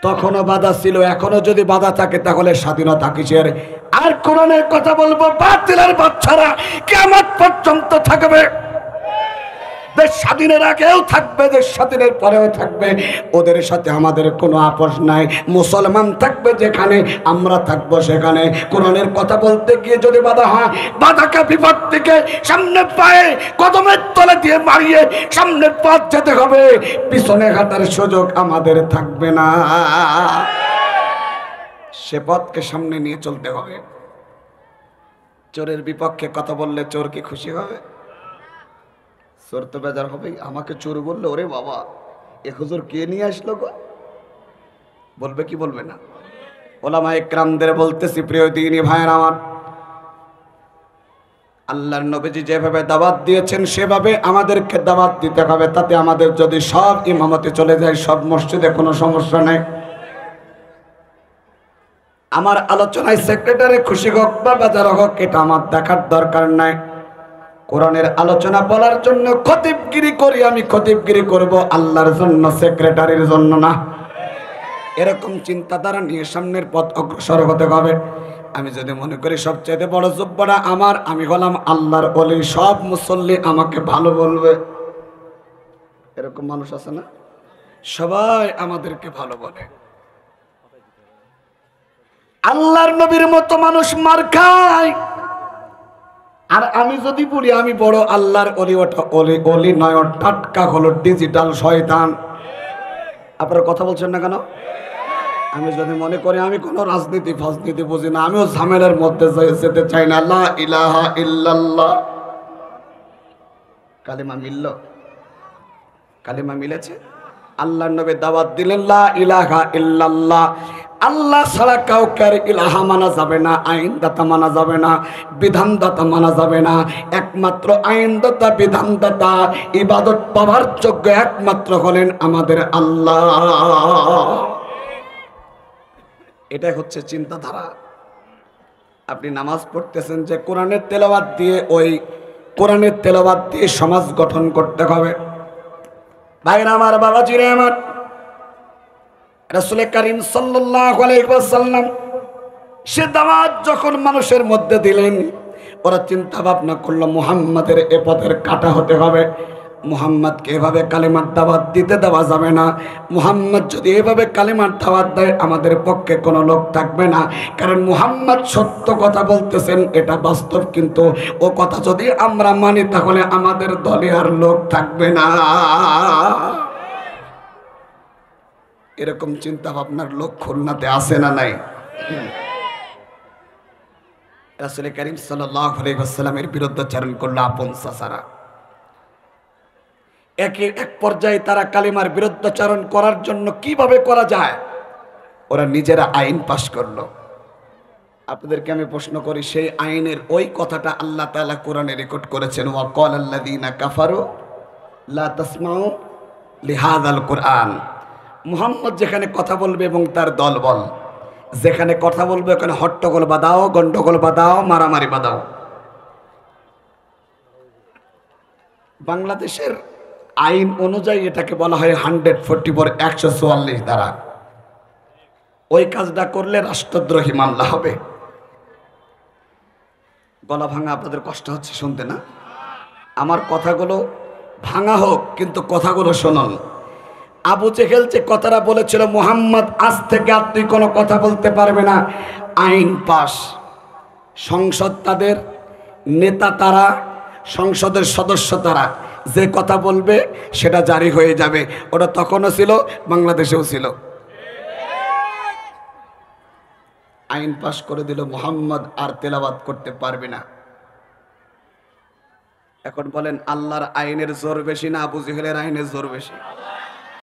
তখনও বাধা ছিল, এখনো যদি বাধা থাকে তাহলে স্বাধীনতা কিসের? আর কোরআনের কথা বলবো, বাতিলের বাচ্চারা কিয়ামত পর্যন্ত থাকবে। দেশ স্বাধীনের আগেও থাকবে, দেশ স্বাধীনের পরেও থাকবে। ওদের সাথে আমাদের কোনো আপোষ নাই। মুসলমান থাকবে যেখানে, আমরা থাকবো সেখানে। কোরআনের কথা বলতে গিয়ে যদি বাধা হয়, বাধাকে বিপদ থেকে সামনে পায়ে কদমের তলে দিয়ে মারিয়ে সামনের পথ যেতে হবে, পিছনে হাঁটার সুযোগ আমাদের থাকবে না। সে পথকে সামনে নিয়ে চলতে হবে। চোরের বিপক্ষে কথা বললে চোর কি খুশি হবে? চোর তো বেজার হবে। আমাকে চোর বললে, ওরে বাবা এ হুজুর কে নিয়ে আসলো গো, বলবে কি বলবে না? ওলামা ইকরামদের বলতেছি, প্রিয় দিনী ভাইয়ের আমার, আল্লাহর নবীজি যেভাবে দাওয়াত দিয়েছেন সেভাবে আমাদেরকে দাওয়াত দিতে হবে। তাতে আমাদের যদি সব ইমামতে চলে যায়, সব মসজিদে কোনো সমস্যা নেই। আমার আলোচনায় সেক্রেটারি খুশি হোক বা বেজার হোক, এটা আমার দেখার দরকার নাই। কোরআনের আলোচনা বলার জন্য খতিবগিরি করি, আমি খতিবগিরি করব আল্লাহর জন্য, সেক্রেটারির জন্য না। এরকম চিন্তাধারা নিয়ে সামনের পথ অগ্রসর হতে হবে। আমি যদি মনে করি সবচেয়ে বড় যোগ্যটা আমার, আমি হলাম আল্লাহর ওলি, সব মুসল্লি আমাকে ভালো বলবে, এরকম মানুষ আছে না? সবাই আমাদেরকে ভালো বলে। আল্লাহর নবীর মতো মানুষ মার খায়। আর আমি যদি বলি আমি বড় আল্লাহর ওলি, ওটা ওলি ওলি নয়, টাটকা হলো ডিজিটাল শয়তান। আপনারা কথা বলছেন না কেন? আমি যদি মনে করি আমি কোনো রাজনীতি ফাজনীতি বুঝি না, আমিও ঝামেলার মধ্যে যেতে চাই না। লা ইলাহা ইল্লাল্লাহ কালিমা মিলল, কালিমা মিলেছে। আল্লাহর নবী দাওয়াত দিলেন লা ইলাহা ইল্লাল্লাহ, আল্লাহ ছাড়া কাউকে ইলাহা মানা যাবে না, আইনদাতা মানা যাবে না, বিধানদাতা মানা যাবে না। একমাত্র আইনদাতা, বিধানদাতা, ইবাদত পাওয়ার যোগ্য একমাত্র হলেন আমাদের আল্লাহ। এটাই হচ্ছে চিন্তাধারা। আপনি নামাজ পড়তেছেন যে কোরআনের তেলাওয়াত দিয়ে, ওই কোরআনের তেলাওয়াত দিয়ে সমাজ গঠন করতে হবে। ভাইরা আমার, বাবাজিরা আমার, রাসূল করিম সাল্লাল্লাহু আলাইহি ওয়াসাল্লাম সে দাওয়াত যখন মানুষের মধ্যে দিলেন, ওরা চিন্তা ভাবনা করলো মুহাম্মাদের এ পথের কাটা হতে হবে। মুহাম্মদকে এভাবে কালিমার দাওয়াত দিতে দেওয়া যাবে না। মুহাম্মদ যদি এভাবে কালিমার দাওয়াত দেয়, আমাদের পক্ষে কোনো লোক থাকবে না। কারণ মুহাম্মদ সত্য কথা বলতেছেন, এটা বাস্তব। কিন্তু ও কথা যদি আমরা মানি, তাহলে আমাদের দলে আর লোক থাকবে না। এরকম চিন্তা ভাবনার লোক খুলনাতে আসে না নাই? রাসূল করিম সাল্লাল্লাহু আলাইহি ওয়াসাল্লামের বিরুদ্ধাচরণ করলো আপন চাচারা। এক পর্যায়ে তারা কালিমার বিরুদ্ধাচরণ করার জন্য কিভাবে করা যায়, ওরা নিজেরা আইন পাশ করলো। আপনাদেরকে আমি প্রশ্ন করি, সেই আইনের ওই কথাটা আল্লাহ তাআলা কোরআনে রেকর্ড করেছেন, ওয়া ক্বালাল্লাযীনা কাফারু লা তাসমাউ লিহাযাল কুরআন। মুহাম্মদ যেখানে কথা বলবে এবং তার দলবল যেখানে কথা বলবে, ওখানে হট্টগোল বাঁধাও, গন্ডগোল বাঁধাও, মারামারি বাঁধাও। বাংলাদেশের আইন অনুযায়ী এটাকে বলা হয় 144 144 ধারা। ওই কাজটা করলে রাষ্ট্রদ্রোহী মামলা হবে। গলা ভাঙা আপনাদের কষ্ট হচ্ছে শুনতে না? আমার কথাগুলো ভাঙা হোক, কিন্তু কথাগুলো শুনুন। আবু জেহেল যে কথাটা বলেছিল, মুহাম্মদ আজ থেকে আর তুই কোনো কথা বলতে পারবে না, আইন পাস। সংসদ তাদের, নেতা তারা, সংসদের সদস্য তারা, যে কথা বলবে সেটা জারি হয়ে যাবে। ওটা তখনও ছিল, বাংলাদেশেও ছিল। আইন পাস করে দিল, মুহাম্মদ আর তেলাওয়াত করতে পারবে না। এখন বলেন, আল্লাহর আইনের জোর বেশি না আবু জেহেলের আইনের জোর বেশি?